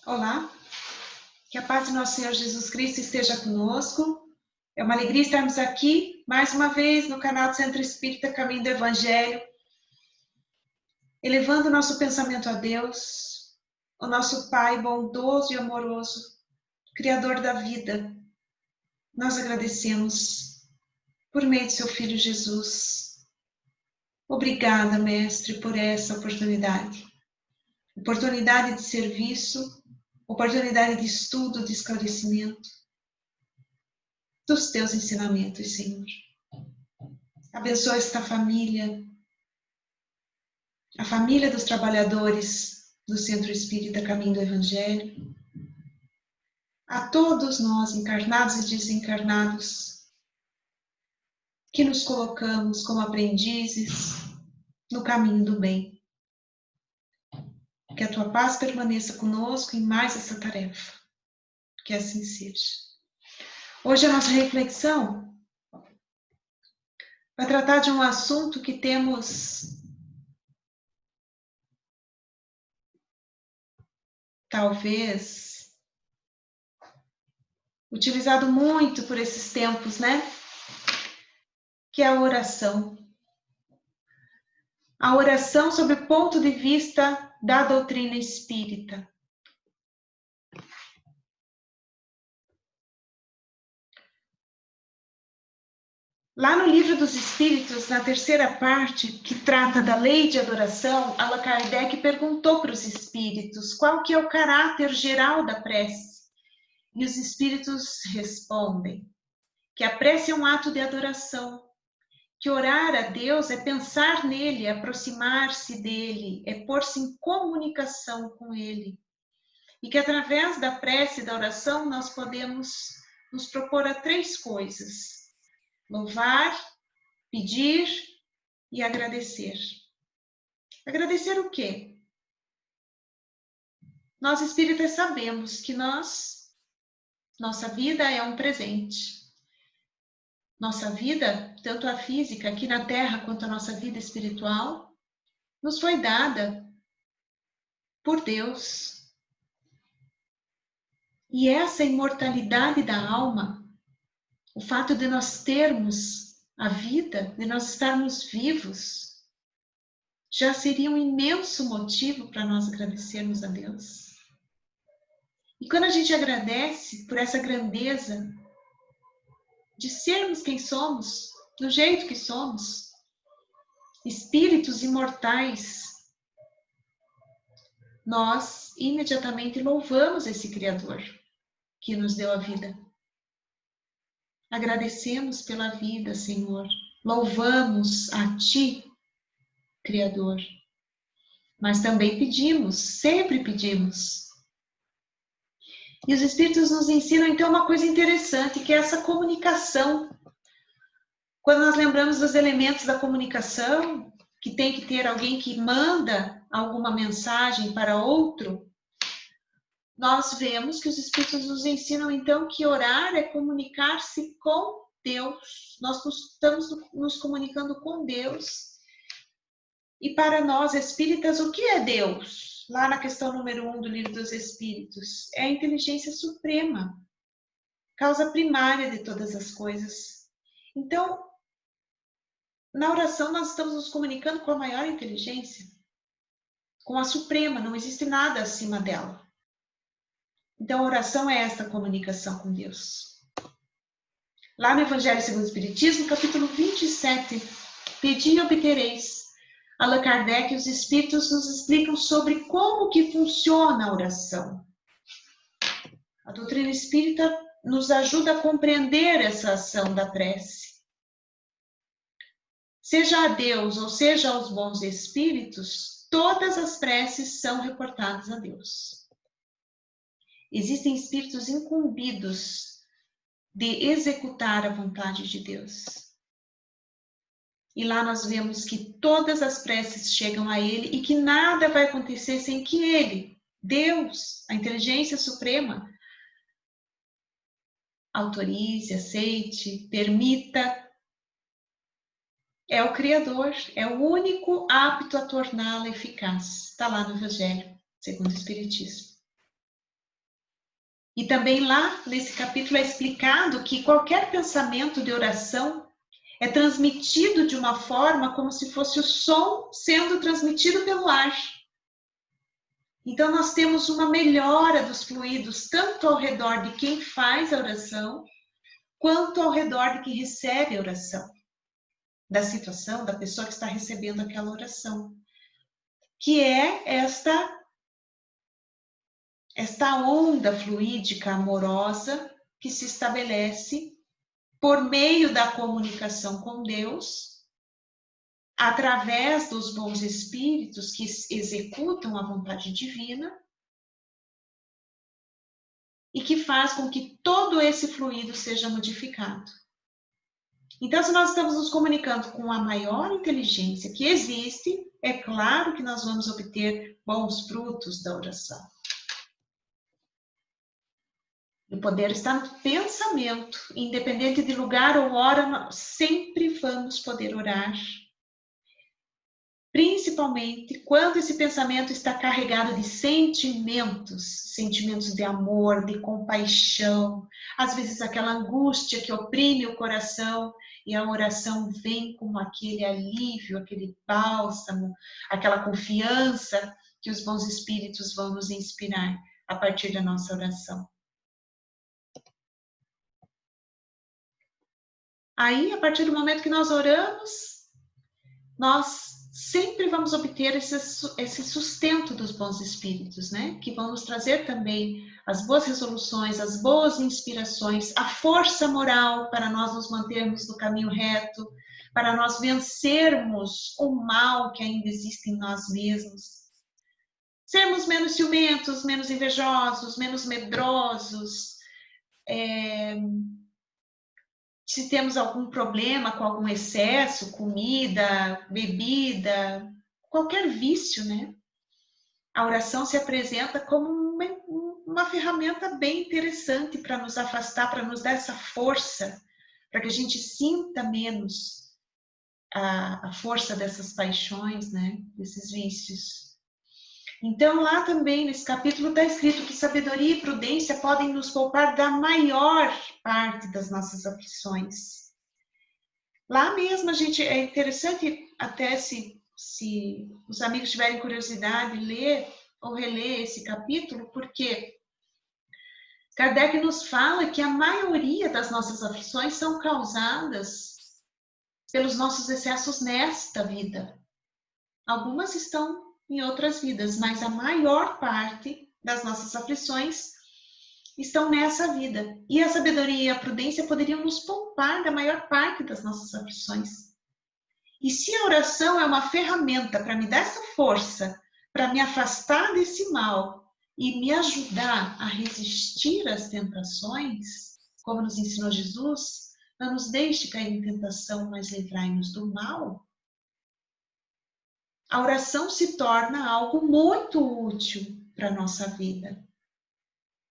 Olá, que a paz do nosso Senhor Jesus Cristo esteja conosco. É uma alegria estarmos aqui, mais uma vez, no canal do Centro Espírita Caminho do Evangelho, elevando o nosso pensamento a Deus, o nosso Pai bondoso e amoroso, Criador da vida. Nós agradecemos por meio de seu Filho Jesus. Obrigada, Mestre, por essa oportunidade. Oportunidade de serviço, oportunidade de estudo, de esclarecimento dos teus ensinamentos, Senhor. Abençoa esta família, a família dos trabalhadores do Centro Espírita Caminho do Evangelho, a todos nós, encarnados e desencarnados, que nos colocamos como aprendizes no caminho do bem. Que a tua paz permaneça conosco em mais essa tarefa. Que assim seja. Hoje a nossa reflexão vai tratar de um assunto que temos talvez utilizado muito por esses tempos, né? Que é a oração. A oração sob o ponto de vista da doutrina espírita. Lá no Livro dos Espíritos, na terceira parte, que trata da lei de adoração, Allan Kardec perguntou para os espíritos qual que é o caráter geral da prece. E os espíritos respondem que a prece é um ato de adoração, que orar a Deus é pensar nele, é aproximar-se dele, é pôr-se em comunicação com ele. E que através da prece e da oração nós podemos nos propor a três coisas: louvar, pedir e agradecer. Agradecer o quê? Nós espíritas sabemos que nossa vida é um presente. Nossa vida, tanto a física aqui na Terra quanto a nossa vida espiritual, nos foi dada por Deus. E essa imortalidade da alma, o fato de nós termos a vida, de nós estarmos vivos, já seria um imenso motivo para nós agradecermos a Deus. E quando a gente agradece por essa grandeza de sermos quem somos, do jeito que somos, espíritos imortais, nós imediatamente louvamos esse Criador que nos deu a vida. Agradecemos pela vida, Senhor. Louvamos a Ti, Criador. Mas também pedimos, sempre pedimos. E os Espíritos nos ensinam, então, uma coisa interessante, que é essa comunicação. Quando nós lembramos dos elementos da comunicação, que tem que ter alguém que manda alguma mensagem para outro, nós vemos que os Espíritos nos ensinam, então, que orar é comunicar-se com Deus. Nós estamos nos comunicando com Deus. E para nós, espíritas, o que é Deus? Lá na questão número 1 do Livro dos Espíritos, é a inteligência suprema, causa primária de todas as coisas. Então, na oração, nós estamos nos comunicando com a maior inteligência, com a suprema, não existe nada acima dela. Então, a oração é esta comunicação com Deus. Lá no Evangelho segundo o Espiritismo, capítulo 27, pedi e obtereis. Allan Kardec e os Espíritos nos explicam sobre como que funciona a oração. A doutrina espírita nos ajuda a compreender essa ação da prece. Seja a Deus ou seja aos bons espíritos, todas as preces são reportadas a Deus. Existem espíritos incumbidos de executar a vontade de Deus. E lá nós vemos que todas as preces chegam a Ele e que nada vai acontecer sem que Ele, Deus, a inteligência suprema, autorize, aceite, permita. É o Criador, é o único apto a torná-la eficaz. Está lá no Evangelho, segundo o Espiritismo. E também lá nesse capítulo é explicado que qualquer pensamento de oração é transmitido de uma forma como se fosse o som sendo transmitido pelo ar. Então nós temos uma melhora dos fluidos, tanto ao redor de quem faz a oração, quanto ao redor de quem recebe a oração, da situação, da pessoa que está recebendo aquela oração, que é esta onda fluídica amorosa que se estabelece por meio da comunicação com Deus, através dos bons espíritos que executam a vontade divina e que faz com que todo esse fluido seja modificado. Então, se nós estamos nos comunicando com a maior inteligência que existe, é claro que nós vamos obter bons frutos da oração. O poder está no pensamento, independente de lugar ou hora, nós sempre vamos poder orar. Principalmente quando esse pensamento está carregado de sentimentos, sentimentos de amor, de compaixão, às vezes aquela angústia que oprime o coração e a oração vem como aquele alívio, aquele bálsamo, aquela confiança que os bons espíritos vão nos inspirar a partir da nossa oração. Aí, a partir do momento que nós oramos, nós sempre vamos obter esse sustento dos bons espíritos, né? Que vão nos trazer também as boas resoluções, as boas inspirações, a força moral para nós nos mantermos no caminho reto, para nós vencermos o mal que ainda existe em nós mesmos. Sermos menos ciumentos, menos invejosos, menos medrosos, se temos algum problema com algum excesso, comida, bebida, qualquer vício, né? A oração se apresenta como uma ferramenta bem interessante para nos afastar, para nos dar essa força, para que a gente sinta menos a força dessas paixões, né? Desses vícios. Então, lá também, nesse capítulo, está escrito que sabedoria e prudência podem nos poupar da maior parte das nossas aflições. Lá mesmo, é interessante até se os amigos tiverem curiosidade, ler ou reler esse capítulo, porque Kardec nos fala que a maioria das nossas aflições são causadas pelos nossos excessos nesta vida. Algumas estão em outras vidas, mas a maior parte das nossas aflições estão nessa vida. E a sabedoria e a prudência poderiam nos poupar da maior parte das nossas aflições. E se a oração é uma ferramenta para me dar essa força, para me afastar desse mal e me ajudar a resistir às tentações, como nos ensinou Jesus, não nos deixe cair em tentação, mas livrai-nos do mal, a oração se torna algo muito útil para a nossa vida,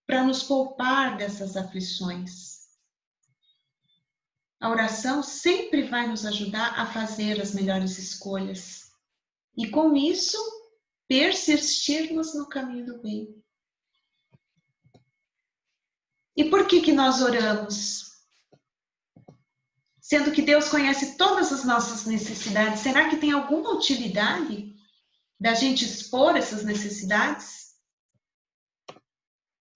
para nos poupar dessas aflições. A oração sempre vai nos ajudar a fazer as melhores escolhas e, com isso, persistirmos no caminho do bem. E por que nós oramos? Sendo que Deus conhece todas as nossas necessidades, será que tem alguma utilidade da gente expor essas necessidades?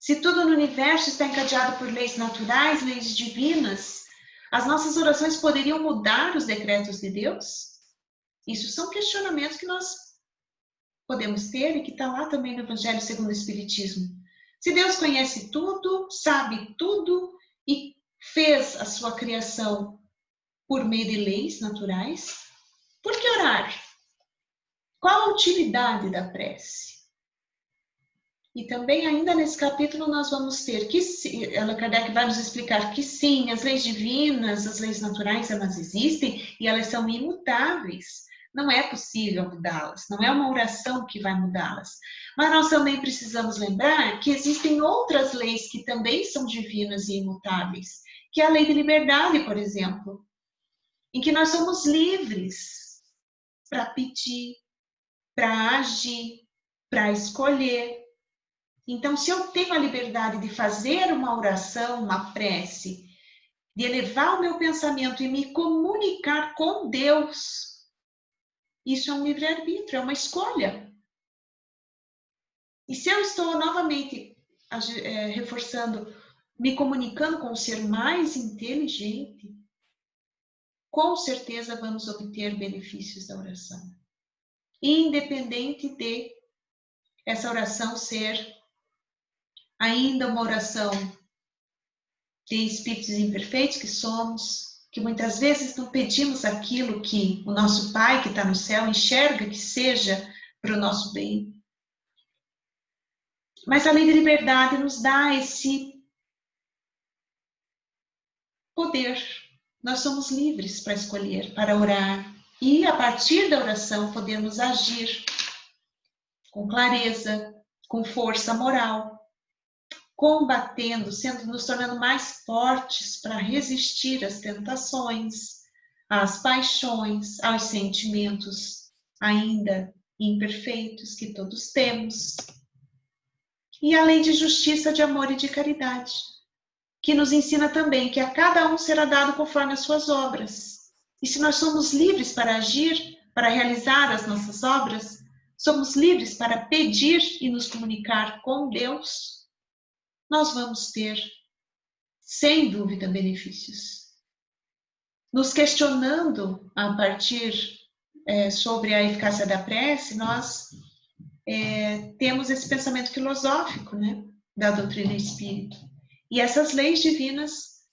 Se tudo no universo está encadeado por leis naturais, leis divinas, as nossas orações poderiam mudar os decretos de Deus? Isso são questionamentos que nós podemos ter e que está lá também no Evangelho segundo o Espiritismo. Se Deus conhece tudo, sabe tudo e fez a sua criação por meio de leis naturais, por que orar? Qual a utilidade da prece? E também, ainda nesse capítulo, nós vamos ter que, Kardec vai nos explicar que sim, as leis divinas, as leis naturais, elas existem e elas são imutáveis. Não é possível mudá-las, não é uma oração que vai mudá-las. Mas nós também precisamos lembrar que existem outras leis que também são divinas e imutáveis, que é a lei de liberdade, por exemplo, em que nós somos livres para pedir, para agir, para escolher. Então, se eu tenho a liberdade de fazer uma oração, uma prece, de elevar o meu pensamento e me comunicar com Deus, isso é um livre-arbítrio, é uma escolha. E se eu estou novamente reforçando, me comunicando com o ser mais inteligente, com certeza vamos obter benefícios da oração. Independente de essa oração ser ainda uma oração de espíritos imperfeitos que somos, que muitas vezes não pedimos aquilo que o nosso Pai que está no céu enxerga que seja para o nosso bem. Mas a lei da liberdade nos dá esse poder. Nós somos livres para escolher, para orar. E a partir da oração podemos agir com clareza, com força moral, combatendo, nos tornando mais fortes para resistir às tentações, às paixões, aos sentimentos ainda imperfeitos que todos temos. E a lei de justiça, de amor e de caridade, que nos ensina também que a cada um será dado conforme as suas obras. E se nós somos livres para agir, para realizar as nossas obras, somos livres para pedir e nos comunicar com Deus, nós vamos ter, sem dúvida, benefícios. Nos questionando a partir sobre a eficácia da prece, nós temos esse pensamento filosófico, né, da doutrina espírita. E essas leis divinas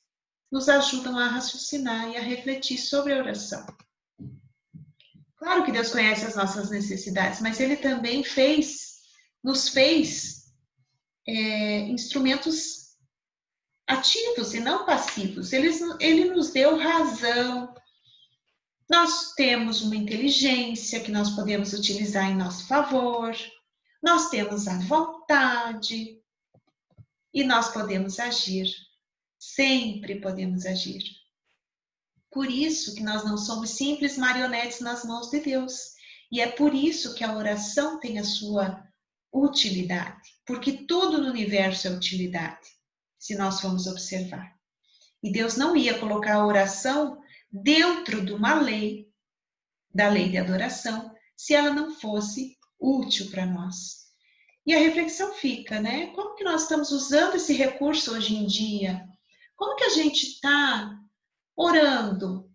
nos ajudam a raciocinar e a refletir sobre a oração. Claro que Deus conhece as nossas necessidades, mas Ele também nos fez instrumentos ativos e não passivos. Ele nos deu razão. Nós temos uma inteligência que nós podemos utilizar em nosso favor. Nós temos a vontade e nós podemos agir. Sempre podemos agir. Por isso que nós não somos simples marionetes nas mãos de Deus. E é por isso que a oração tem a sua utilidade. Porque tudo no universo é utilidade, se nós formos observar. E Deus não ia colocar a oração dentro de uma lei, da lei de adoração, se ela não fosse útil para nós. E a reflexão fica, né? Como que nós estamos usando esse recurso hoje em dia? Como que a gente está orando?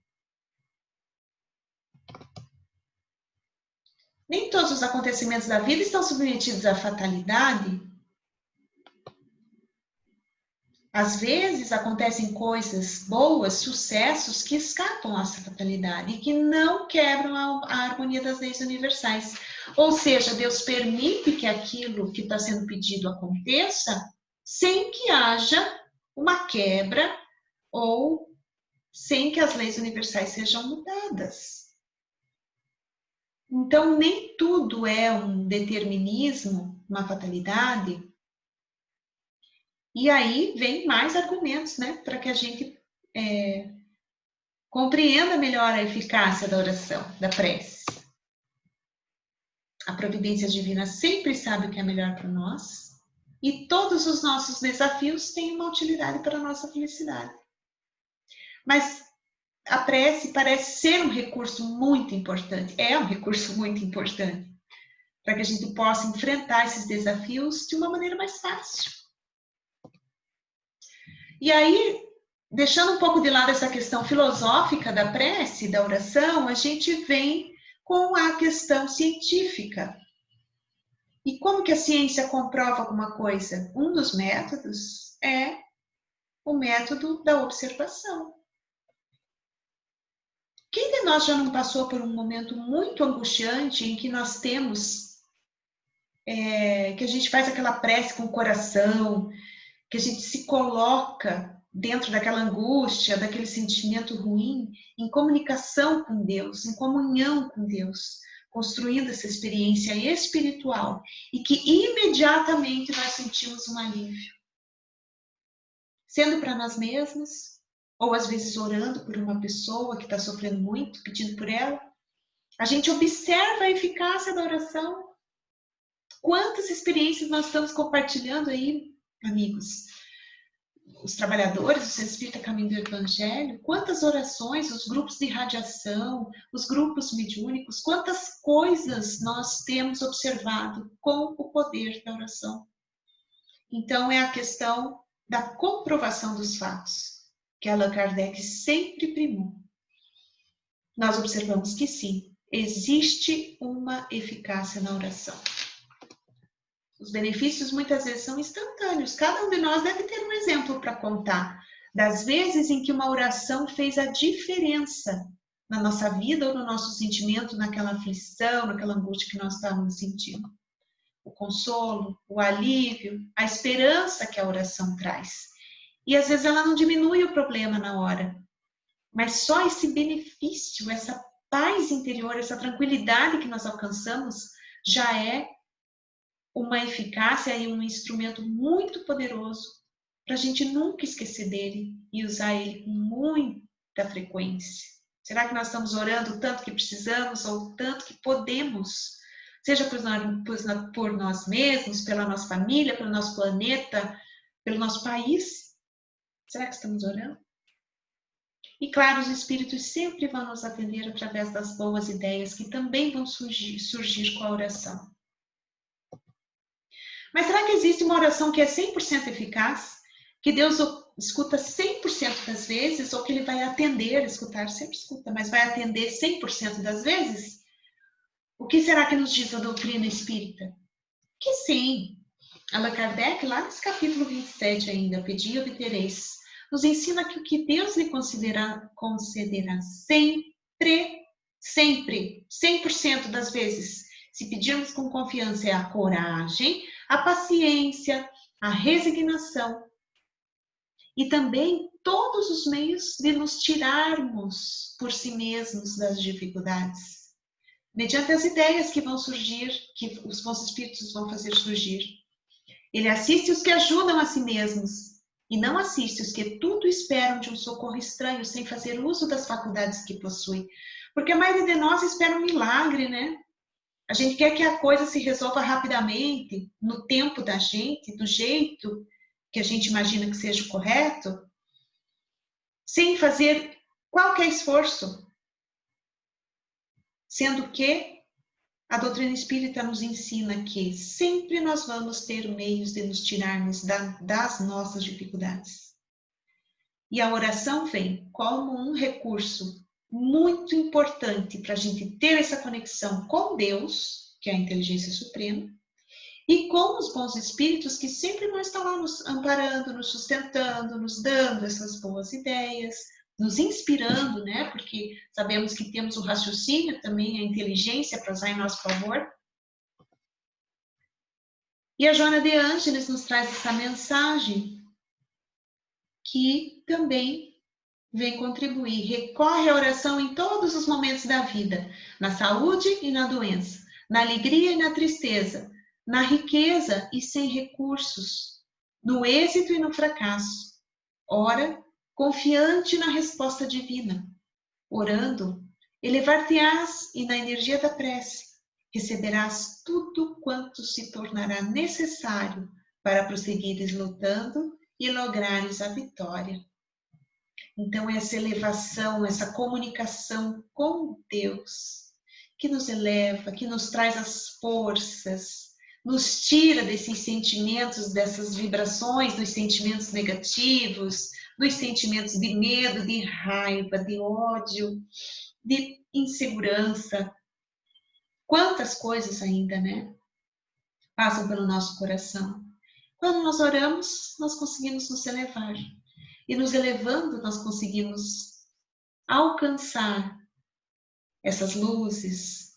Nem todos os acontecimentos da vida estão submetidos à fatalidade. Às vezes acontecem coisas boas, sucessos que escapam essa fatalidade e que não quebram a harmonia das leis universais. Ou seja, Deus permite que aquilo que está sendo pedido aconteça sem que haja uma quebra ou sem que as leis universais sejam mudadas. Então, nem tudo é um determinismo, uma fatalidade. E aí vem mais argumentos, né, para que a gente compreenda melhor a eficácia da oração, da prece. A providência divina sempre sabe o que é melhor para nós e todos os nossos desafios têm uma utilidade para a nossa felicidade. Mas a prece parece ser um recurso muito importante, é um recurso muito importante, para que a gente possa enfrentar esses desafios de uma maneira mais fácil. E aí, deixando um pouco de lado essa questão filosófica da prece, da oração, a gente vem com a questão científica. E como que a ciência comprova alguma coisa? Um dos métodos é o método da observação. Quem de nós já não passou por um momento muito angustiante em que nós temos, que a gente faz aquela prece com o coração, que a gente se coloca dentro daquela angústia, daquele sentimento ruim, em comunicação com Deus, em comunhão com Deus, construindo essa experiência espiritual e que imediatamente nós sentimos um alívio. Sendo para nós mesmos, ou às vezes orando por uma pessoa que está sofrendo muito, pedindo por ela, a gente observa a eficácia da oração Quantas experiências nós estamos compartilhando aí, amigos? Os trabalhadores, o Centro Espírita Caminho do Evangelho, quantas orações, os grupos de radiação, os grupos mediúnicos, quantas coisas nós temos observado com o poder da oração. Então, é a questão da comprovação dos fatos, que Allan Kardec sempre primou. Nós observamos que sim, existe uma eficácia na oração. Os benefícios muitas vezes são instantâneos. Cada um de nós deve ter um exemplo para contar das vezes em que uma oração fez a diferença na nossa vida ou no nosso sentimento, naquela aflição, naquela angústia que nós estávamos sentindo. O consolo, o alívio, a esperança que a oração traz. E às vezes ela não diminui o problema na hora, mas só esse benefício, essa paz interior, essa tranquilidade que nós alcançamos já é uma eficácia e um instrumento muito poderoso para a gente nunca esquecer dele e usar ele com muita frequência. Será que nós estamos orando o tanto que precisamos ou o tanto que podemos? Seja por nós mesmos, pela nossa família, pelo nosso planeta, pelo nosso país? Será que estamos orando? E claro, os espíritos sempre vão nos atender através das boas ideias que também vão surgir com a oração. Mas será que existe uma oração que é 100% eficaz? Que Deus escuta 100% das vezes? Ou que Ele vai atender, escutar sempre escuta, mas vai atender 100% das vezes? O que será que nos diz a doutrina espírita? Que sim. Allan Kardec, lá nesse capítulo 27 ainda, Pedi e obtereis, nos ensina que o que Deus lhe concederá sempre, 100% das vezes, se pedirmos com confiança, é a coragem, a paciência, a resignação e também todos os meios de nos tirarmos por si mesmos das dificuldades, mediante as ideias que vão surgir, que os bons espíritos vão fazer surgir. Ele assiste os que ajudam a si mesmos e não assiste os que tudo esperam de um socorro estranho sem fazer uso das faculdades que possui. Porque a maioria de nós espera um milagre, né? A gente quer que a coisa se resolva rapidamente, no tempo da gente, do jeito que a gente imagina que seja o correto, sem fazer qualquer esforço. Sendo que a doutrina espírita nos ensina que sempre nós vamos ter meios de nos tirarmos das nossas dificuldades. E a oração vem como um recurso muito importante para a gente ter essa conexão com Deus, que é a inteligência suprema, e com os bons espíritos que sempre vão estar lá nos amparando, nos sustentando, nos dando essas boas ideias, nos inspirando, né? Porque sabemos que temos o raciocínio também, a inteligência para usar em nosso favor. E a Joana de Ângeles nos traz essa mensagem que também vem contribuir. Recorre à oração em todos os momentos da vida, na saúde e na doença, na alegria e na tristeza, na riqueza e sem recursos, no êxito e no fracasso. Ora, confiante na resposta divina. Orando, elevar-te-ás e na energia da prece receberás tudo quanto se tornará necessário para prosseguires lutando e lograres a vitória. Então, essa elevação, essa comunicação com Deus, que nos eleva, que nos traz as forças, nos tira desses sentimentos, dessas vibrações, dos sentimentos negativos, dos sentimentos de medo, de raiva, de ódio, de insegurança. Quantas coisas ainda, né? Passam pelo nosso coração. Quando nós oramos, nós conseguimos nos elevar. E nos elevando, nós conseguimos alcançar essas luzes,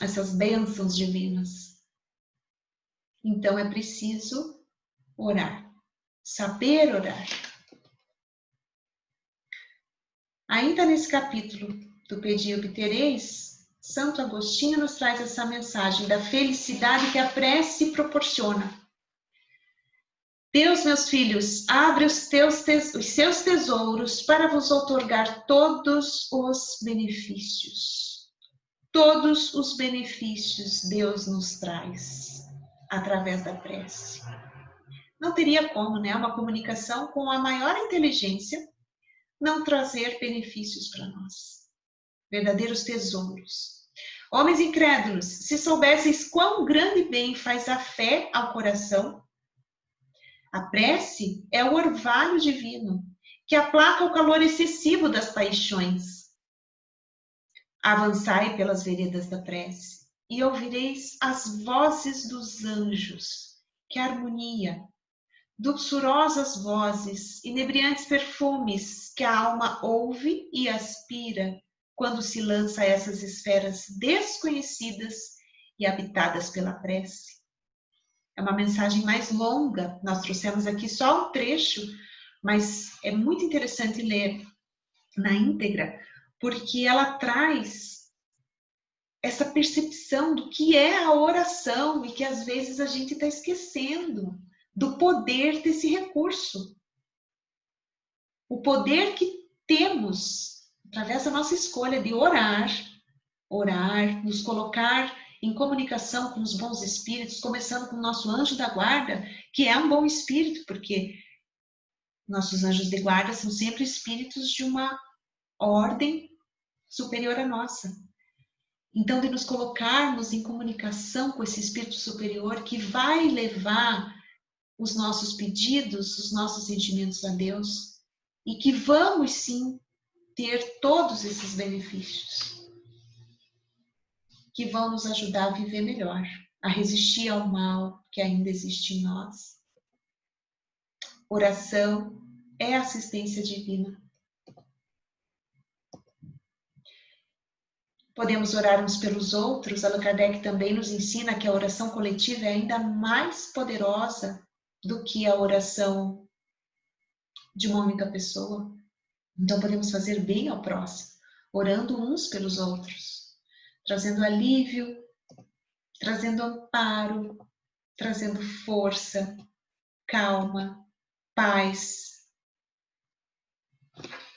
essas bênçãos divinas. Então é preciso orar, saber orar. Ainda nesse capítulo do Pedi e obtereis, Santo Agostinho nos traz essa mensagem da felicidade que a prece proporciona. Deus, meus filhos, abre os seus tesouros para vos outorgar todos os benefícios. Todos os benefícios Deus nos traz. através da prece. Não teria como, né, uma comunicação com a maior inteligência não trazer benefícios para nós. Verdadeiros tesouros. Homens incrédulos, se soubesseis quão grande bem faz a fé ao coração, a prece é o orvalho divino que aplaca o calor excessivo das paixões. Avançai pelas veredas da prece e ouvireis as vozes dos anjos. Que harmonia! Doçurosas vozes, inebriantes perfumes que a alma ouve e aspira quando se lança a essas esferas desconhecidas e habitadas pela prece. É uma mensagem mais longa, nós trouxemos aqui só um trecho, mas é muito interessante ler na íntegra, porque ela traz essa percepção do que é a oração e que às vezes a gente está esquecendo do poder desse recurso. O poder que temos através da nossa escolha de orar, nos colocar em comunicação com os bons espíritos, começando com o nosso anjo da guarda, que é um bom espírito, porque nossos anjos de guarda são sempre espíritos de uma ordem superior à nossa. Então, de nos colocarmos em comunicação com esse espírito superior que vai levar os nossos pedidos, os nossos sentimentos a Deus, e que vamos sim ter todos esses benefícios que vão nos ajudar a viver melhor, a resistir ao mal que ainda existe em nós. Oração é assistência divina. Podemos orar uns pelos outros. Allan Kardec também nos ensina que a oração coletiva é ainda mais poderosa do que a oração de uma única pessoa. Então podemos fazer bem ao próximo, orando uns pelos outros, trazendo alívio, trazendo amparo, trazendo força, calma, paz.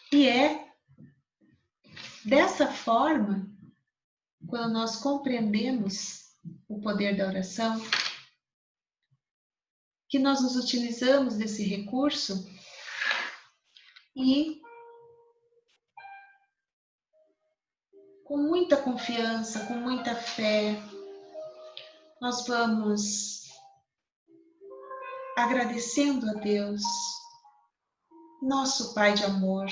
E é dessa forma, quando nós compreendemos o poder da oração, que nós nos utilizamos desse recurso e com muita confiança, com muita fé, nós vamos agradecendo a Deus, nosso Pai de amor,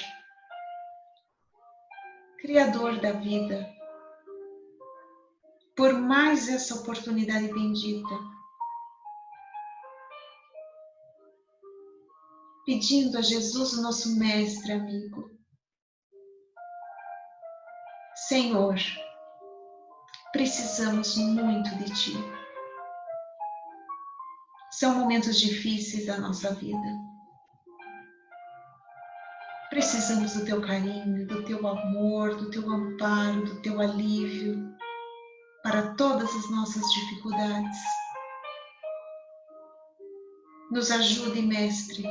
Criador da vida, por mais essa oportunidade bendita, pedindo a Jesus, o nosso mestre amigo: Senhor, precisamos muito de Ti. São momentos difíceis da nossa vida. Precisamos do Teu carinho, do Teu amor, do Teu amparo, do Teu alívio para todas as nossas dificuldades. Nos ajude, Mestre.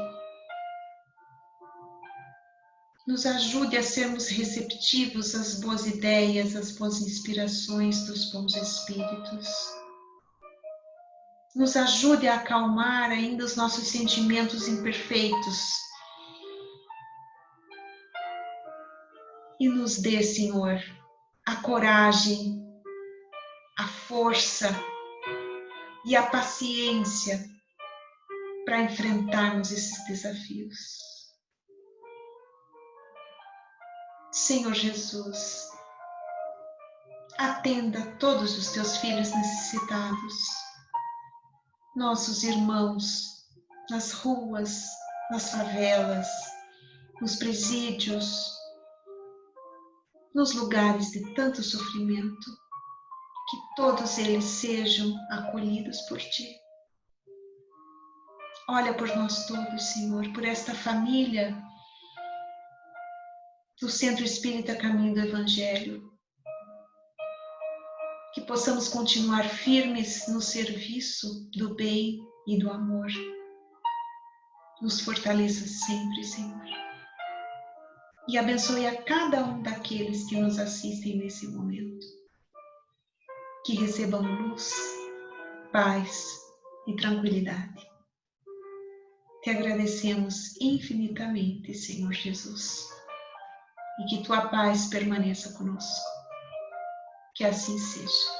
Nos ajude a sermos receptivos às boas ideias, às boas inspirações dos bons espíritos. Nos ajude a acalmar ainda os nossos sentimentos imperfeitos. E nos dê, Senhor, a coragem, a força e a paciência para enfrentarmos esses desafios. Senhor Jesus, atenda todos os Teus filhos necessitados, nossos irmãos nas ruas, nas favelas, nos presídios, nos lugares de tanto sofrimento, que todos eles sejam acolhidos por Ti. Olha por nós todos, Senhor, por esta família do Centro Espírita Caminho do Evangelho, que possamos continuar firmes no serviço do bem e do amor. Nos fortaleça sempre, Senhor. E abençoe a cada um daqueles que nos assistem nesse momento. Que recebam luz, paz e tranquilidade. Te agradecemos infinitamente, Senhor Jesus, e que tua paz permaneça conosco. Que assim seja.